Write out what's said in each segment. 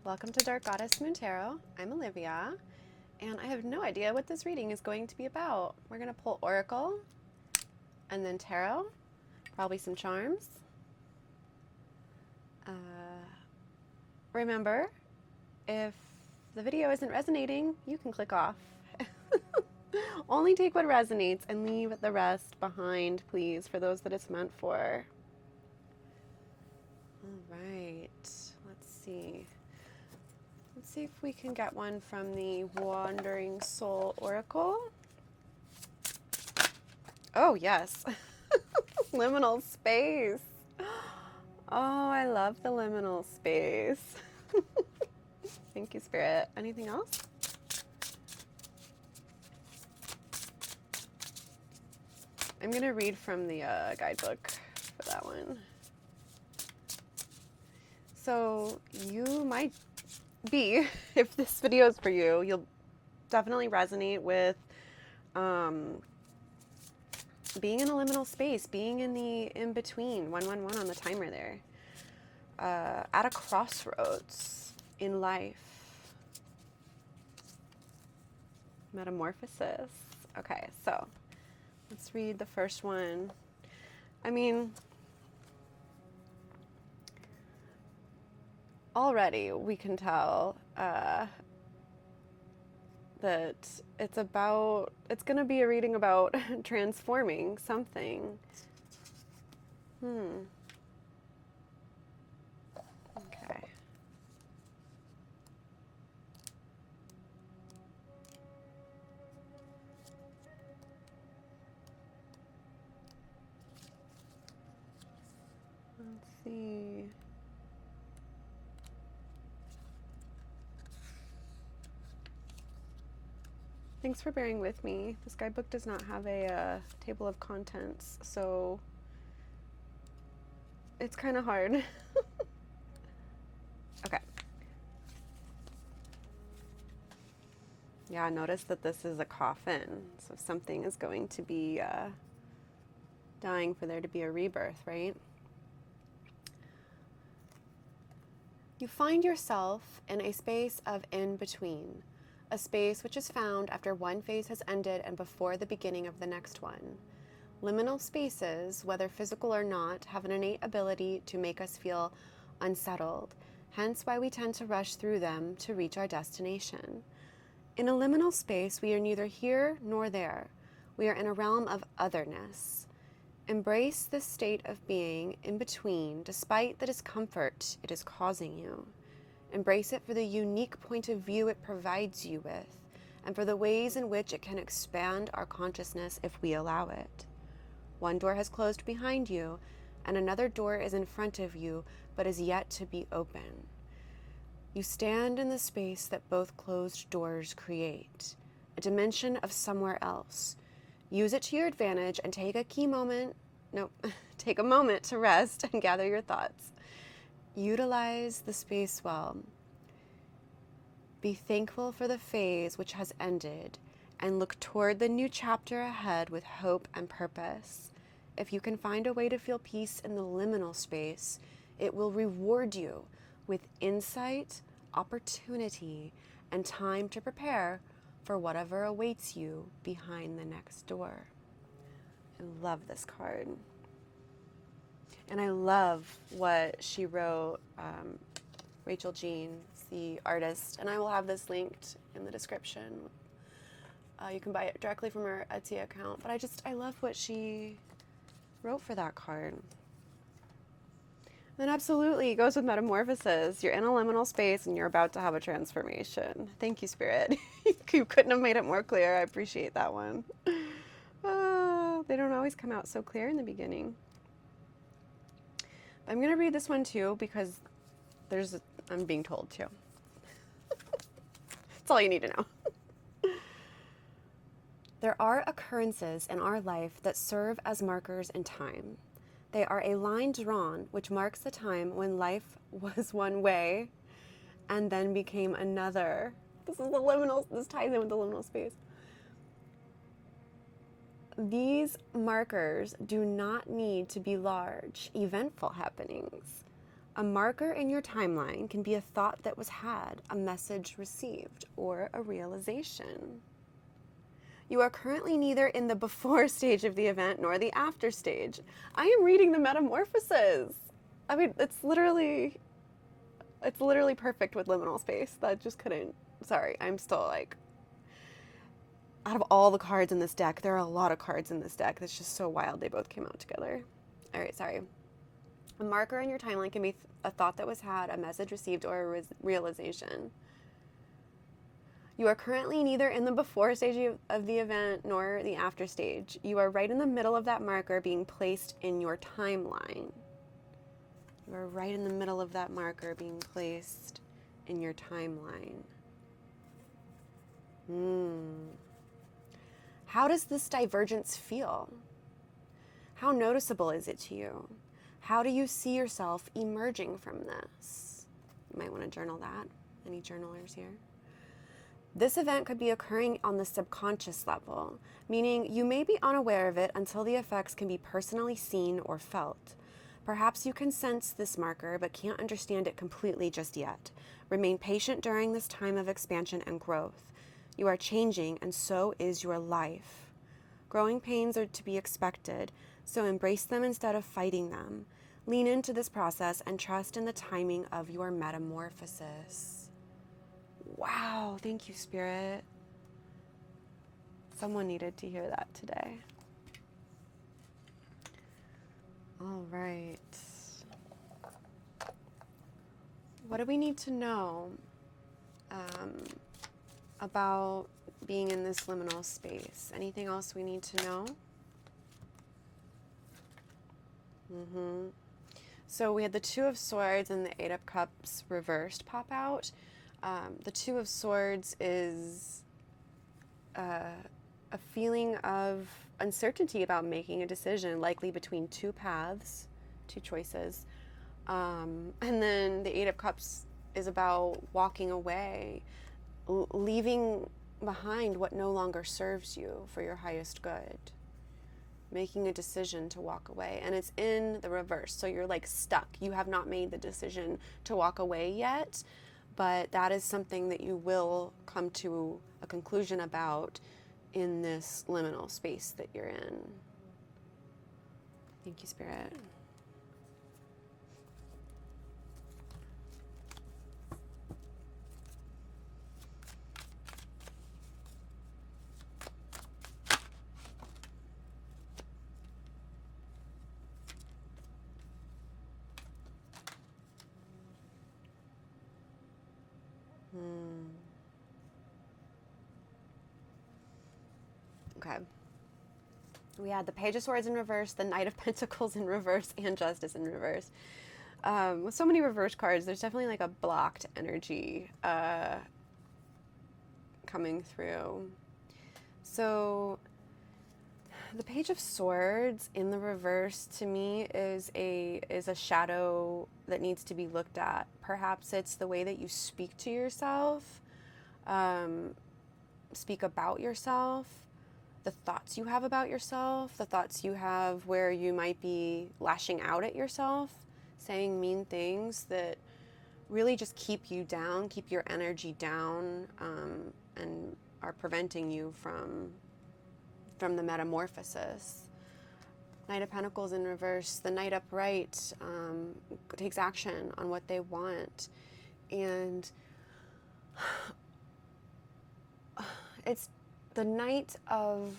Welcome to Dark Goddess Moon Tarot. I'm Olivia, and I have no idea what this reading is going to be about. We're going to pull Oracle, and then Tarot, probably some charms. Remember, if the video isn't resonating, you can click off. Only take what resonates and leave the rest behind, please, for those that it's meant for. All right, let's see. Let's see if we can get one from the Wandering Soul Oracle. Oh, yes. Liminal space. Oh, I love the liminal space. Thank you, Spirit. Anything else? I'm going to read from the guidebook for that one. So you might be, if this video is for you, you'll definitely resonate with being in a liminal space, being in the in-between, 111 on the timer there, at a crossroads in life. Metamorphosis. Okay, so let's read the first one. I mean, already we can tell that it's going to be a reading about transforming something. Okay. Let's see. Thanks for bearing with me. This guidebook does not have a table of contents, so it's kind of hard. Okay. Yeah, notice that this is a coffin, so something is going to be dying for there to be a rebirth, right? You find yourself in a space of in-between. A space which is found after one phase has ended and before the beginning of the next one. Liminal spaces, whether physical or not, have an innate ability to make us feel unsettled, hence why we tend to rush through them to reach our destination. In a liminal space, we are neither here nor there. We are in a realm of otherness. Embrace this state of being in between, despite the discomfort it is causing you. Embrace it for the unique point of view it provides you with, and for the ways in which it can expand our consciousness if we allow it. One door has closed behind you, and another door is in front of you, but is yet to be open. You stand in the space that both closed doors create, a dimension of somewhere else. Use it to your advantage and take a moment to rest and gather your thoughts. Utilize the space well. Be thankful for the phase which has ended and look toward the new chapter ahead with hope and purpose. If you can find a way to feel peace in the liminal space, it will reward you with insight, opportunity, and time to prepare for whatever awaits you behind the next door. I love this card. And I love what she wrote, Rachel Jean, the artist, and I will have this linked in the description. You can buy it directly from her Etsy account, but I love what she wrote for that card. And absolutely, it goes with Metamorphosis. You're in a liminal space and you're about to have a transformation. Thank you, Spirit. You couldn't have made it more clear. I appreciate that one. They don't always come out so clear in the beginning. I'm going to read this one too because I'm being told to. That's all you need to know. There are occurrences in our life that serve as markers in time. They are a line drawn which marks the time when life was one way and then became another. This ties in with the liminal space. These markers do not need to be large, eventful happenings. A marker in your timeline can be a thought that was had, a message received, or a realization. You are currently neither in the before stage of the event nor the after stage. I am reading the Metamorphosis. I mean, it's literally perfect with liminal space. That just couldn't, sorry, I'm still like, out of all the cards in this deck, there are a lot of cards in this deck. That's just so wild they both came out together. All right, sorry. A marker in your timeline can be a thought that was had, a message received, or a realization. You are currently neither in the before stage of the event nor the after stage. You are right in the middle of that marker being placed in your timeline. You are right in the middle of that marker being placed in your timeline. How does this divergence feel? How noticeable is it to you? How do you see yourself emerging from this? You might want to journal that. Any journalers here? This event could be occurring on the subconscious level, meaning you may be unaware of it until the effects can be personally seen or felt. Perhaps you can sense this marker but can't understand it completely just yet. Remain patient during this time of expansion and growth. You are changing, and so is your life. Growing pains are to be expected, so embrace them instead of fighting them. Lean into this process and trust in the timing of your metamorphosis. Wow, thank you, Spirit. Someone needed to hear that today. All right. What do we need to know about being in this liminal space? Anything else we need to know? So we had the Two of Swords and the Eight of Cups reversed pop out. The Two of Swords is a feeling of uncertainty about making a decision, likely between two paths, two choices. And then the Eight of Cups is about walking away, leaving behind what no longer serves you for your highest good. Making a decision to walk away, and it's in the reverse, so you're like stuck. You have not made the decision to walk away yet, but that is something that you will come to a conclusion about in this liminal space that you're in. Thank you, Spirit. Okay. We had the Page of Swords in reverse, the Knight of Pentacles in reverse, and Justice in reverse. With so many reverse cards, there's definitely like a blocked energy coming through. So the Page of Swords in the reverse to me is a shadow that needs to be looked at. Perhaps it's the way that you speak to yourself, speak about yourself, the thoughts you have about yourself, the thoughts you have where you might be lashing out at yourself, saying mean things that really just keep you down, keep your energy down, and are preventing you from the metamorphosis. Knight of Pentacles in reverse, the Knight upright takes action on what they want. And it's the Knight of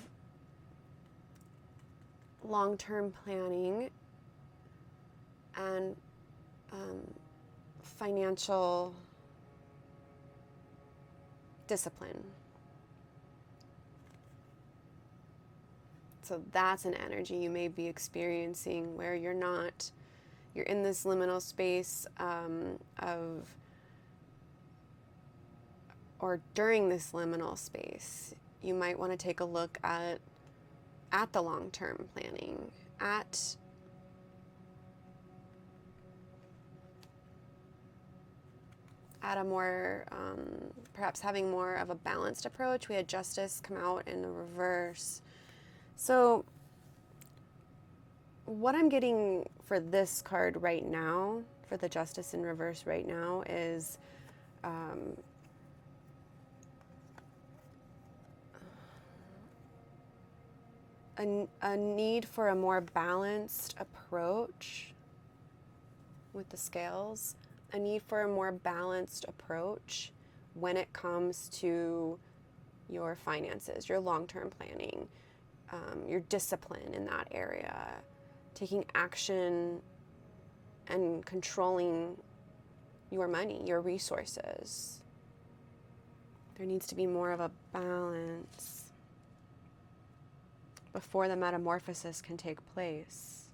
long-term planning and financial discipline. So that's an energy you may be experiencing where you're in this liminal space or during this liminal space, you might want to take a look at the long-term planning, at a more, perhaps having more of a balanced approach. We had Justice come out in the reverse. So what I'm getting for this card right now for the Justice in reverse right now is a need for a more balanced approach with the scales, a need for a more balanced approach when it comes to your finances, your long-term planning, your discipline in that area, taking action and controlling your money, your resources. There needs to be more of a balance before the metamorphosis can take place.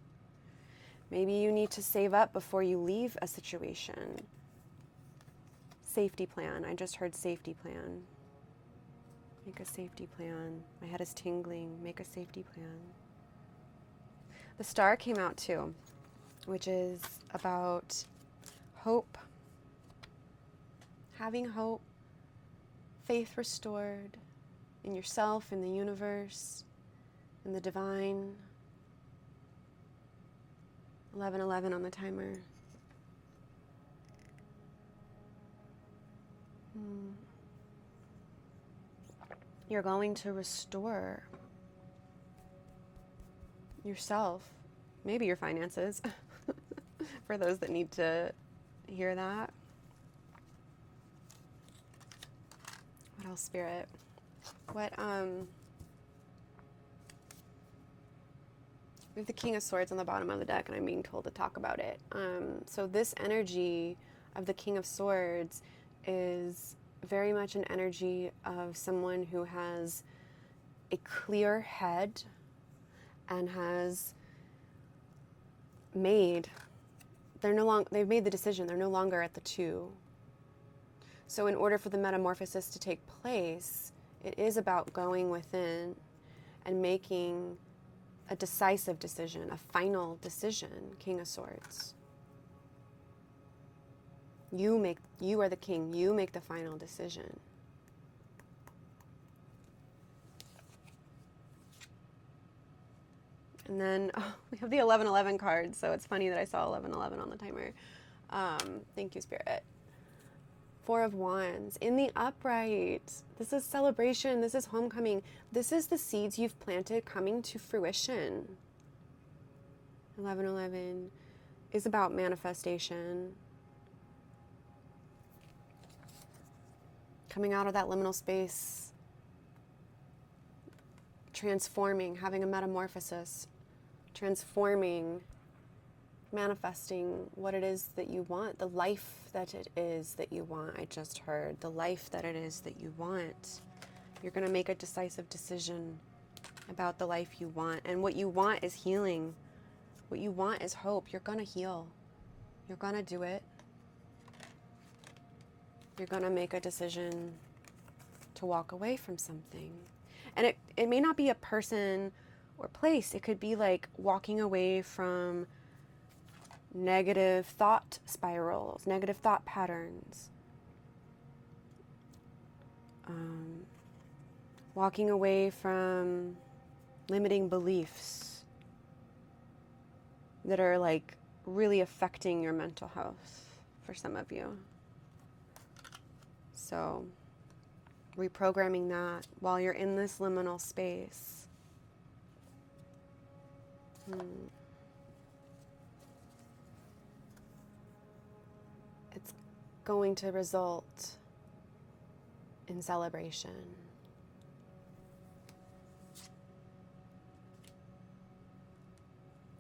Maybe you need to save up before you leave a situation. Safety plan. I just heard safety plan. Make a safety plan. My head is tingling. Make a safety plan. The star came out too, which is about hope. Having hope, faith restored in yourself, in the universe, in the divine. 11:11 on the timer. You're going to restore yourself, maybe your finances, for those that need to hear that. What else, Spirit? What, we have the King of Swords on the bottom of the deck, and I'm being told to talk about it. So this energy of the King of Swords is very much an energy of someone who has a clear head and has made, they've made the decision, they're no longer at the two. So in order for the metamorphosis to take place, it is about going within and making a decisive decision, a final decision, King of Swords. You are the king, you make the final decision. And then we have the 11:11 card, so it's funny that I saw 11:11 on the timer. Thank you, Spirit. Four of Wands. In the upright, this is celebration, this is homecoming. This is the seeds you've planted coming to fruition. 11:11 is about manifestation. Coming out of that liminal space, transforming, having a metamorphosis, transforming, manifesting what it is that you want, the life that it is that you want. I just heard the life that it is that you want. You're going to make a decisive decision about the life you want. And what you want is healing. What you want is hope. You're going to heal. You're going to do it. You're going to make a decision to walk away from something. And it may not be a person or place. It could be like walking away from negative thought spirals, negative thought patterns. Walking away from limiting beliefs that are like really affecting your mental health for some of you. So reprogramming that while you're in this liminal space. It's going to result in celebration.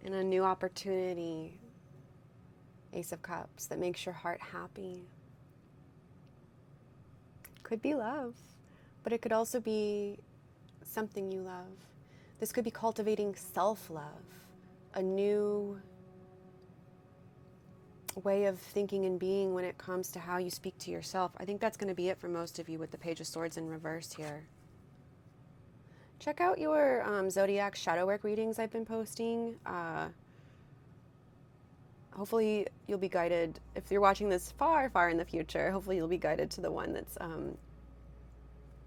In a new opportunity, Ace of Cups, that makes your heart happy. Could be love, but it could also be something you love. This could be cultivating self-love, a new way of thinking and being when it comes to how you speak to yourself. I think that's going to be it for most of you with the Page of Swords in reverse here. Check out your Zodiac shadow work readings I've been posting. Hopefully you'll be guided, if you're watching this far, far in the future, hopefully you'll be guided to the one that's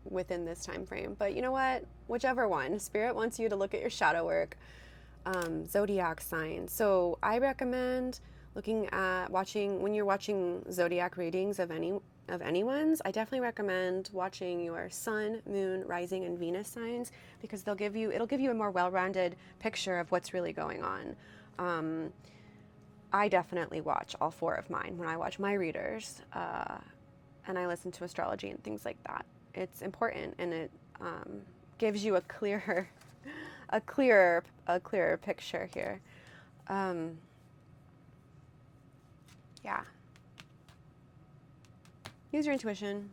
within this time frame. But you know what? Whichever one. Spirit wants you to look at your shadow work, Zodiac sign. So I recommend looking at when you're watching zodiac readings of anyone's, I definitely recommend watching your sun, moon, rising, and Venus signs, because it'll give you a more well-rounded picture of what's really going on. I definitely watch all 4 of mine when I watch my readers, and I listen to astrology and things like that. It's important, and it gives you a clearer picture here. Yeah. Use your intuition.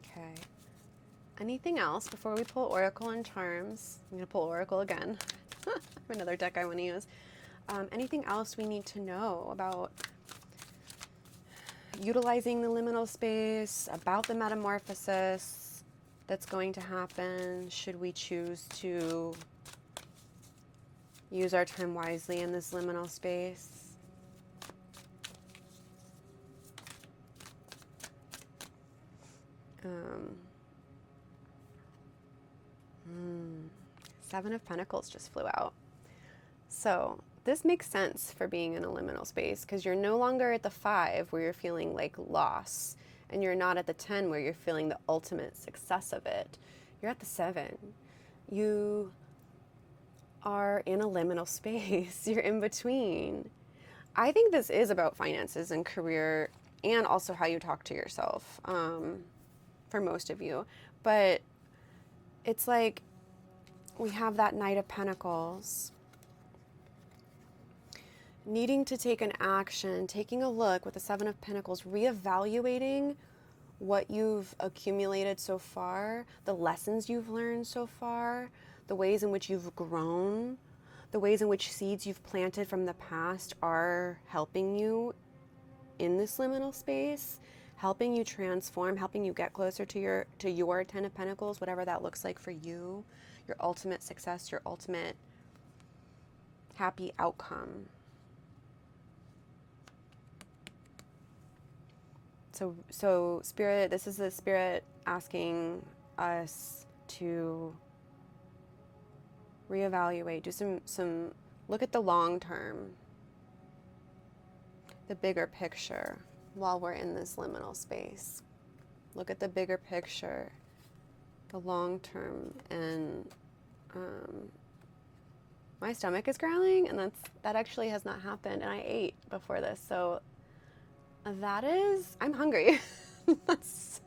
Okay. Anything else before we pull Oracle and Charms? I'm going to pull Oracle again. Another deck I want to use. Anything else we need to know about utilizing the liminal space, about the metamorphosis that's going to happen? Should we choose to use our time wisely in this liminal space? Seven of Pentacles just flew out. So this makes sense for being in a liminal space, because you're no longer at the 5 where you're feeling like loss, and you're not at the 10 where you're feeling the ultimate success of it. You're at the 7. You are in a liminal space. You're in between. I think this is about finances and career, and also how you talk to yourself, for most of you. But it's like we have that Knight of Pentacles needing to take an action, taking a look with the 7 of Pentacles, reevaluating what you've accumulated so far, the lessons you've learned so far, the ways in which you've grown, the ways in which seeds you've planted from the past are helping you in this liminal space, helping you transform, helping you get closer to your 10 of Pentacles, whatever that looks like for you, your ultimate success, your ultimate happy outcome. So Spirit, this is the Spirit asking us to reevaluate, do some look at the long term, the bigger picture while we're in this liminal space. Look at the bigger picture, the long term, and my stomach is growling, and that actually has not happened, and I ate before this, so I'm hungry. This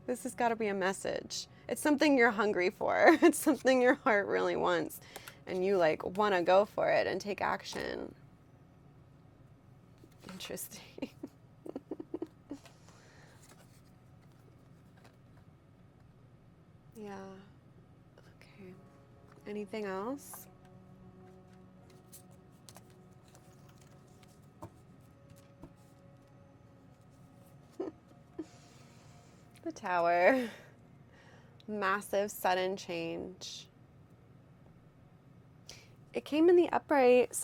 has got to be a message. It's something you're hungry for. It's something your heart really wants, and you want to go for it and take action. Interesting. Yeah. Okay. Anything else? The Tower. Massive sudden change. It came in the upright,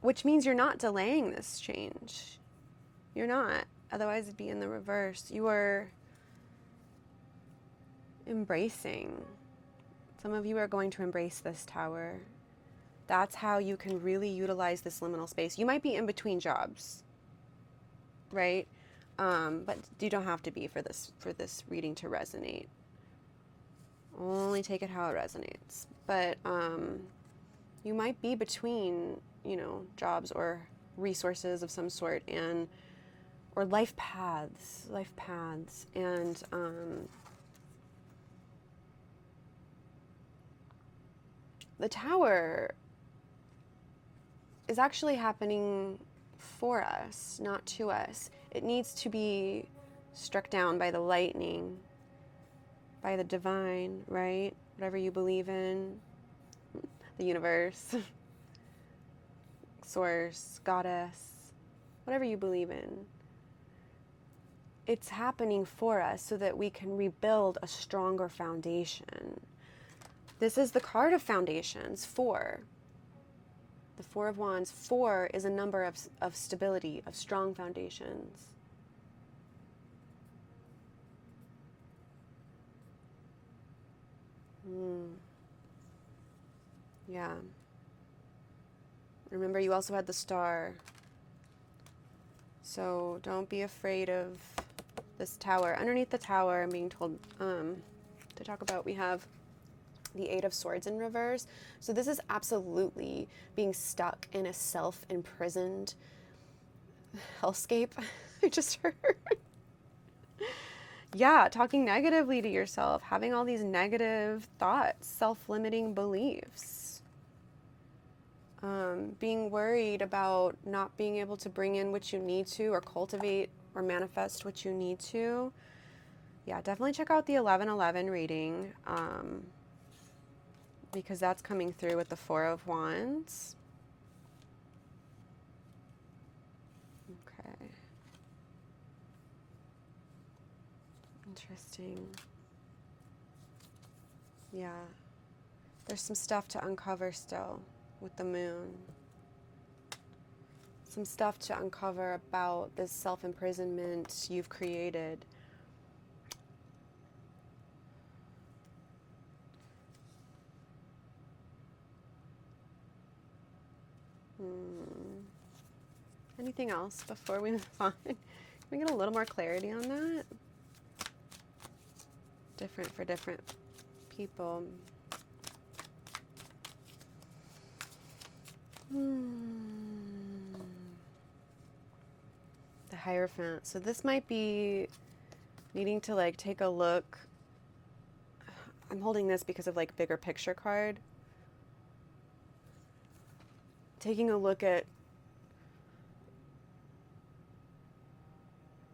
which means you're not delaying this change. You're not. Otherwise it'd be in the reverse. You are embracing. Some of you are going to embrace this Tower. That's how you can really utilize this liminal space. You might be in between jobs, right? But you don't have to be for this reading to resonate. Only take it how it resonates. But you might be between, jobs or resources of some sort, or life paths, and the Tower is actually happening for us, not to us. It needs to be struck down by the lightning, by the divine, right? Whatever you believe in, the universe, source, goddess, whatever you believe in. It's happening for us so that we can rebuild a stronger foundation. This is the card of foundations, 4. The 4 of Wands. 4 is a number of stability, of strong foundations. Yeah. Remember, you also had the star. So don't be afraid of this tower. Underneath the tower, I'm being told to talk about, we have the Eight of Swords in reverse. So this is absolutely being stuck in a self-imprisoned hellscape. I just heard. Yeah, talking negatively to yourself, having all these negative thoughts, self-limiting beliefs. Being worried about not being able to bring in what you need to, or cultivate or manifest what you need to. Yeah, definitely check out the 11:11 reading, because that's coming through with the Four of Wands. Okay. Interesting. Yeah. There's some stuff to uncover still with the moon. Some stuff to uncover about this self-imprisonment you've created. Anything else before we move on? Can we get a little more clarity on that? Different for different people. The Hierophant. So this might be needing to like take a look. I'm holding this because of like bigger picture card. Taking a look at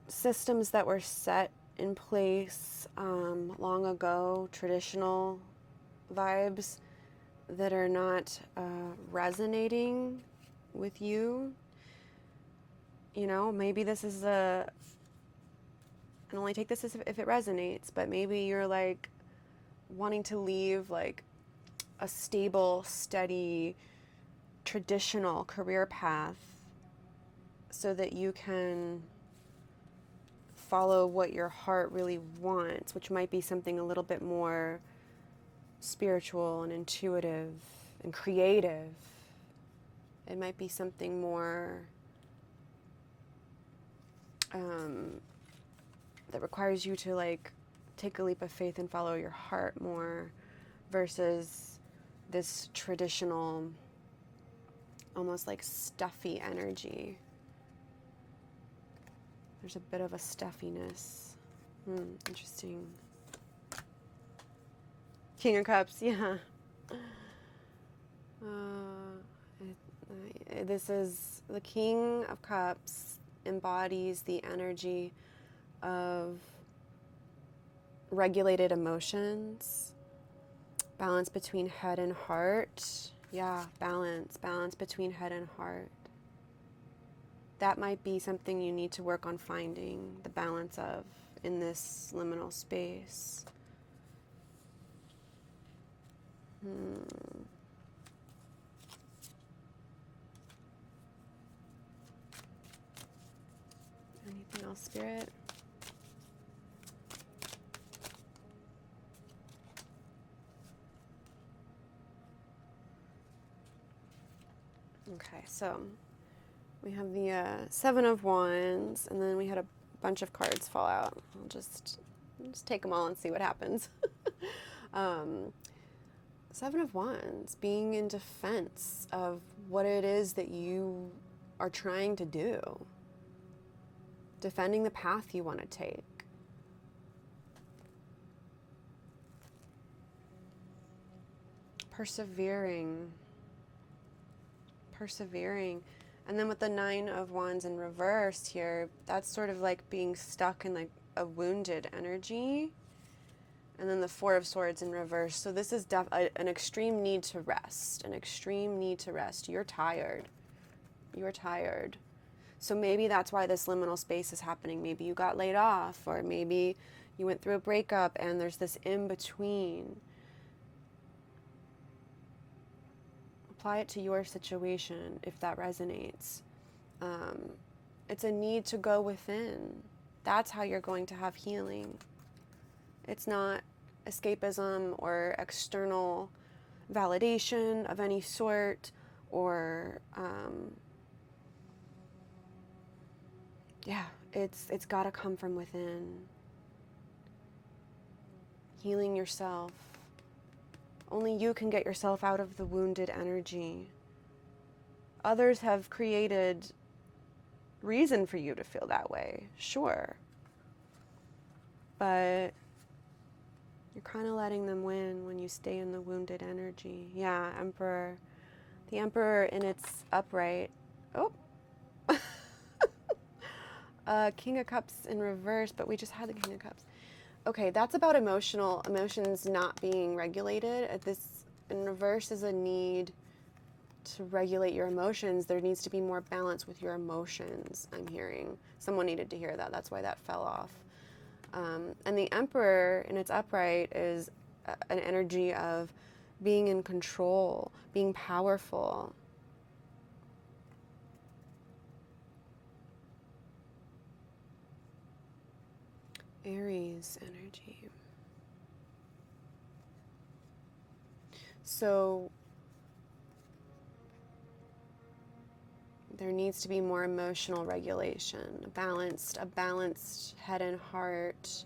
systems that were set in place long ago, traditional vibes that are not resonating with you. You know, maybe this is and only take this as if it resonates, but maybe you're like wanting to leave like a stable, steady, traditional career path so that you can follow what your heart really wants, which might be something a little bit more spiritual and intuitive and creative. It might be something more that requires you to like take a leap of faith and follow your heart more, versus this traditional, almost like stuffy energy. There's a bit of a stuffiness. Interesting. King of Cups, yeah. This is the King of Cups, embodies the energy of regulated emotions, balance between head and heart. Yeah, balance between head and heart. That might be something you need to work on finding the balance of in this liminal space. Anything else, Spirit? Okay, so we have the Seven of Wands, and then we had a bunch of cards fall out. I'll just take them all and see what happens. Seven of Wands, being in defense of what it is that you are trying to do. Defending the path you want to take. Persevering. And then with the Nine of Wands in reverse here, that's sort of like being stuck in like a wounded energy. And then the Four of Swords in reverse. So this is an extreme need to rest. You're tired. So maybe that's why this liminal space is happening. Maybe you got laid off, or maybe you went through a breakup and there's this in-between. Apply it to your situation if that resonates. It's a need to go within. That's how you're going to have healing. It's not escapism or external validation of any sort, or yeah, it's got to come from within. Healing yourself. Only you can get yourself out of the wounded energy. Others have created reason for you to feel that way, sure. But you're kind of letting them win when you stay in the wounded energy. Yeah, Emperor. The Emperor in its upright. Oh. King of Cups in reverse, but we just had the King of Cups. Okay, that's about emotions not being regulated. This in reverse is a need to regulate your emotions. There needs to be more balance with your emotions, I'm hearing. Someone needed to hear that. That's why that fell off. And the Emperor in its upright is an energy of being in control, being powerful. Aries energy. So there needs to be more emotional regulation, a balanced head and heart.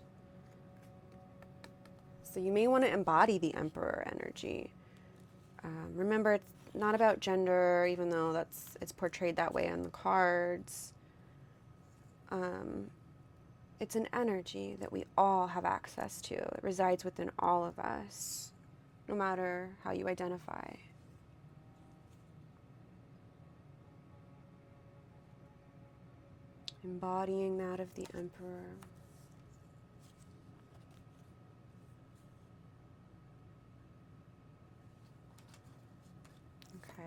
So you may want to embody the Emperor energy. Remember, it's not about gender, even though it's portrayed that way on the cards. It's an energy that we all have access to. It resides within all of us, no matter how you identify. Embodying that of the Emperor. Okay.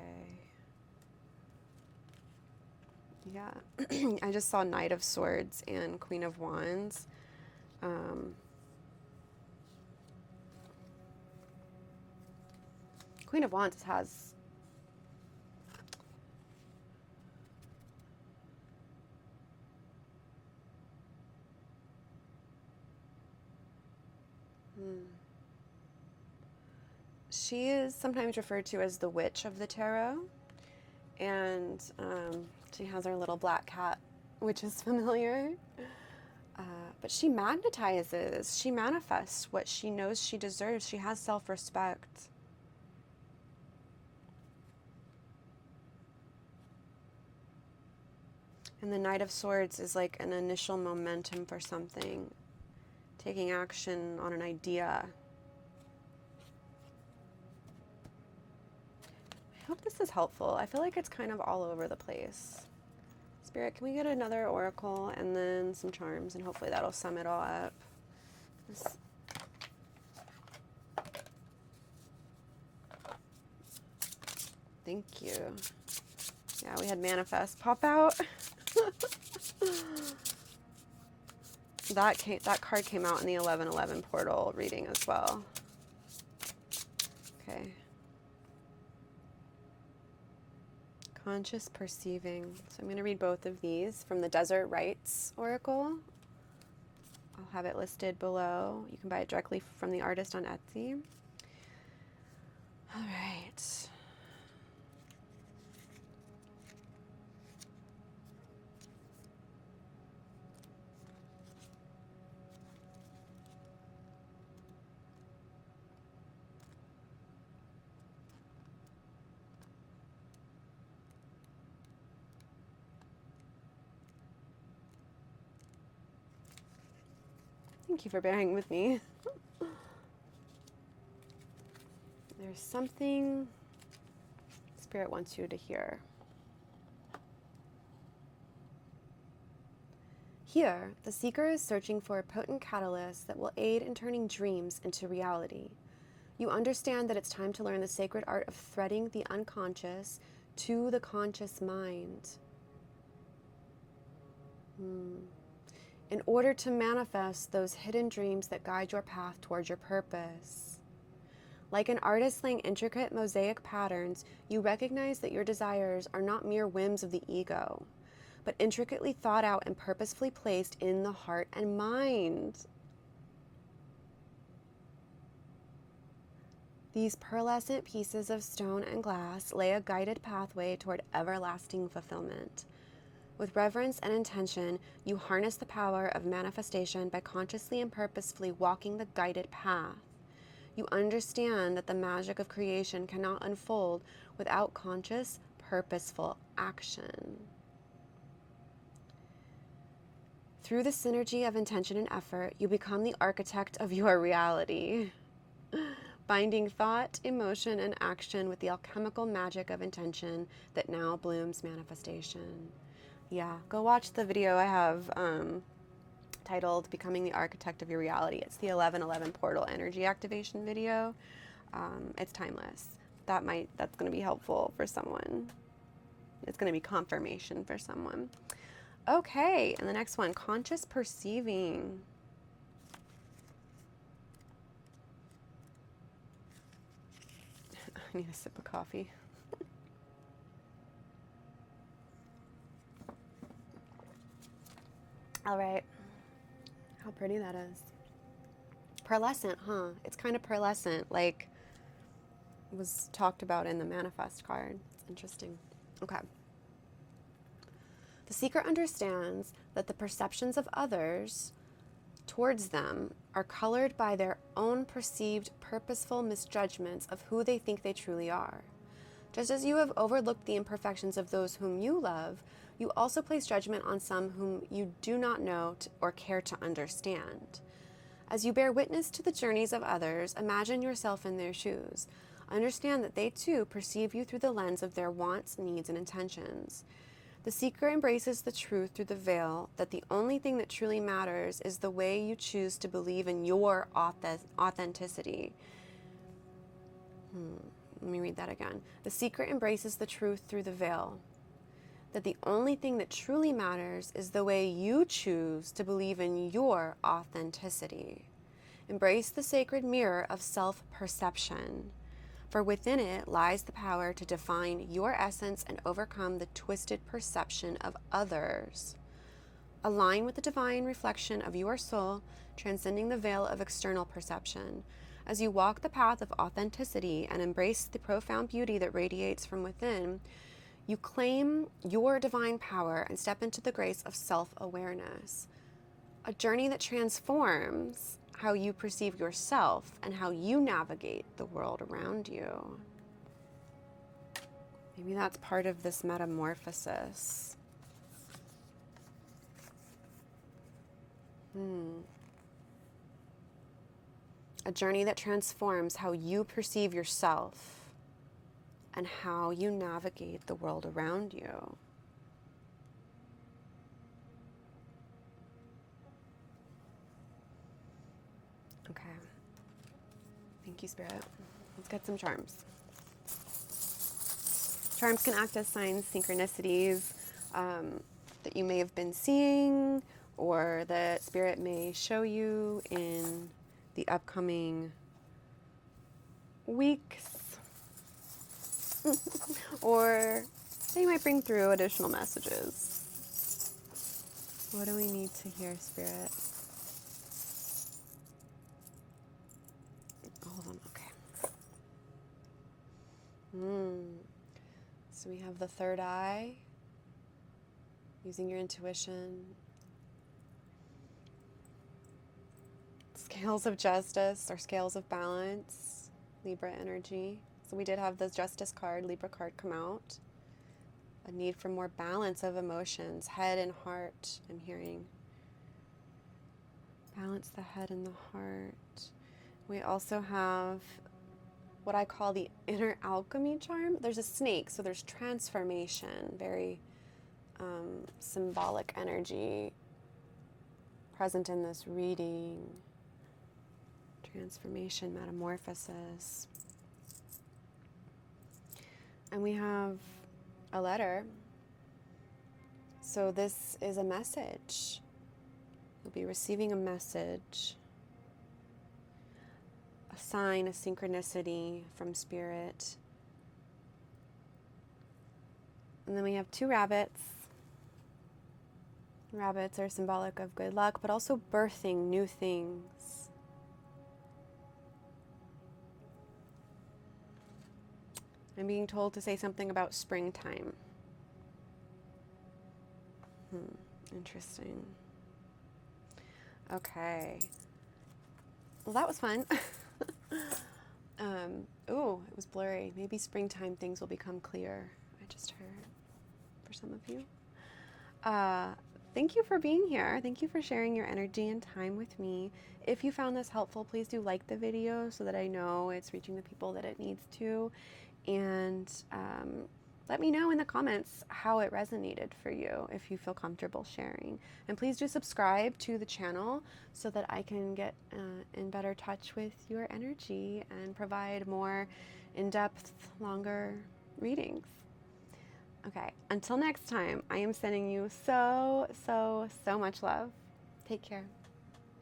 Yeah, I just saw Knight of Swords and Queen of Wands. Queen of Wands has she is sometimes referred to as the witch of the tarot, and she has her little black cat, which is familiar. But she magnetizes, she manifests what she knows she deserves. She has self-respect. And the Knight of Swords is like an initial momentum for something, taking action on an idea. I hope this is helpful. I feel like it's kind of all over the place. Spirit, can we get another oracle and then some charms, and hopefully that'll sum it all up. Thank you. Yeah, we had manifest pop out. That card came out in the 1111 portal reading as well. Okay. Conscious perceiving. So I'm going to read both of these from the Desert Rites Oracle. I'll have it listed below. You can buy it directly from the artist on Etsy. All right. Thank you for bearing with me. There's something Spirit wants you to hear. Here, the seeker is searching for a potent catalyst that will aid in turning dreams into reality. You understand that it's time to learn the sacred art of threading the unconscious to the conscious mind. In order to manifest those hidden dreams that guide your path towards your purpose. Like an artist laying intricate mosaic patterns, you recognize that your desires are not mere whims of the ego, but intricately thought out and purposefully placed in the heart and mind. These pearlescent pieces of stone and glass lay a guided pathway toward everlasting fulfillment. With reverence and intention, you harness the power of manifestation by consciously and purposefully walking the guided path. You understand that the magic of creation cannot unfold without conscious, purposeful action. Through the synergy of intention and effort, you become the architect of your reality, binding thought, emotion, and action with the alchemical magic of intention that now blooms manifestation. Yeah, go watch the video I have titled Becoming the Architect of Your Reality. It's the 1111 portal energy activation video. It's timeless. That's going to be helpful for someone. It's going to be confirmation for someone. Okay, and the next one, conscious perceiving. I need a sip of coffee. All right. How pretty that is. Pearlescent, huh? It's kind of pearlescent, like was talked about in the manifest card. It's interesting. Okay. The seeker understands that the perceptions of others towards them are colored by their own perceived purposeful misjudgments of who they think they truly are. Just as you have overlooked the imperfections of those whom you love, you also place judgment on some whom you do not know or care to understand. As you bear witness to the journeys of others, imagine yourself in their shoes. Understand that they too perceive you through the lens of their wants, needs, and intentions. The seeker embraces the truth through the veil that the only thing that truly matters is the way you choose to believe in your authenticity. Let me read that again. The seeker embraces the truth through the veil that the only thing that truly matters is the way you choose to believe in your authenticity. Embrace the sacred mirror of self-perception, for within it lies the power to define your essence and overcome the twisted perception of others. Align with the divine reflection of your soul, transcending the veil of external perception. As you walk the path of authenticity and embrace the profound beauty that radiates from within, you claim your divine power and step into the grace of self-awareness, a journey that transforms how you perceive yourself and how you navigate the world around you. Maybe that's part of this metamorphosis. A journey that transforms how you perceive yourself and how you navigate the world around you. Okay. Thank you, Spirit. Let's get some charms. Charms can act as signs, synchronicities that you may have been seeing or that Spirit may show you in the upcoming weeks. Or they might bring through additional messages. What do we need to hear, Spirit? Hold on, okay. So we have the third eye, using your intuition. Scales of justice or scales of balance, Libra energy. So we did have the Justice card, Libra card, come out. A need for more balance of emotions, head and heart, I'm hearing. Balance the head and the heart. We also have what I call the inner alchemy charm. There's a snake, so there's transformation, very symbolic energy present in this reading. Transformation, metamorphosis. And we have a letter. So this is a message. You'll be receiving a message, a sign, a synchronicity from Spirit. And then we have two rabbits. Rabbits are symbolic of good luck, but also birthing new things. I'm being told to say something about springtime. Interesting. Okay. Well, that was fun. Ooh, it was blurry. Maybe springtime things will become clear. I just heard for some of you. Thank you for being here. Thank you for sharing your energy and time with me. If you found this helpful, please do like the video so that I know it's reaching the people that it needs to. And let me know in the comments how it resonated for you, if you feel comfortable sharing. And please do subscribe to the channel so that I can get in better touch with your energy and provide more in-depth, longer readings. Okay, until next time, I am sending you so much love. Take care.